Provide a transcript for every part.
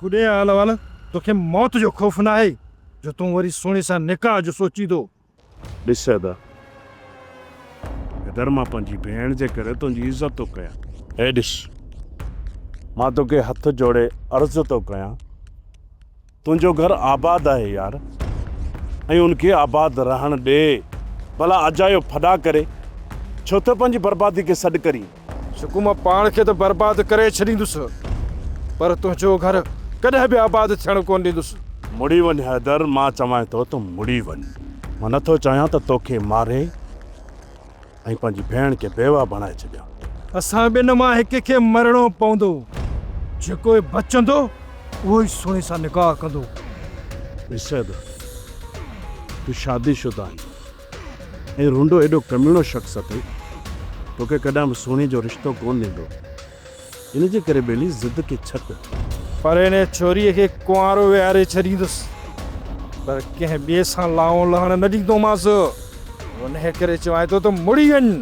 कुॾे हाल वाल तोखे मौत जो ख़ौफ़ न आहे जो तूं वरी सोने सां निकाह जो सोची थो। ॾिस सैदा, इधर मां पंहिंजी भेण जे करे तुंहिंजी इज़त थो कयां। हे ॾिस, मां तोखे हथ जोड़े अर्ज़ु थो कयां, तुंहिंजो घर आबाद आहे यार, ऐं उनखे आबाद रहण ॾे। भला अजायो फॾा करे छो त पंहिंजी बर्बादी खे सॾु करी। शकू मां पाण खे त बर्बाद करे छॾींदुसि, पर तुंहिंजो घर कॾहिं बि आबाद थियण कोन ॾींदुसि। मुड़ी वञ हैदर, मां चवां थो तूं मुड़ी वञ। मां नथो चाहियां त तोखे मारे ऐं पंहिंजी भेण खे बेवा बणाए छॾियां। असां ॿिनि मां हिक खे मरणो पवंदो, जेको बचंदो उहो ई सोने सां निकाह कंदो। ॾिस, तूं शादीशुदा आहीं ऐं रूंडो एॾो कमीणो शख़्स अथई, तोखे कॾहिं बि सोने जो रिश्तो कोन ॾींदो। इन जे करे बेली ज़िद खे छॾ। पर इन छोरीअ खे कुंवारो विहारे छॾींदुसि, पर कंहिं ॿिए सां लाओ लहण न ॾींदोमांसि। उन करे चवां थो त मुड़ी वञ,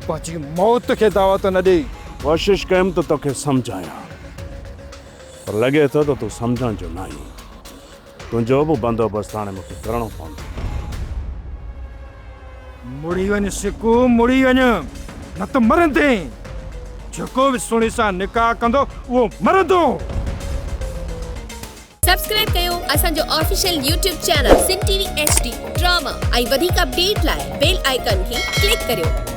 पंहिंजी मौत खे दावत न ॾे। कोशिशि कयमि त तोखे सम्झायां, पर लॻे थो त तूं सम्झण जो न आहीं। तुंहिंजो बि बंदोबस्तु हाणे मूंखे करणो पवंदो। मुड़ी वञ सिकू, मुड़ी वञ, न त मरंदे। जेको बि सोने सां निकाह कंदो उहो मरंदो। सब्सक्राइब कयो असांजो official YouTube channel Sindh TV HD drama ऐं वधीक अपडेट लाइ बेल आइकन खे क्लिक करियो।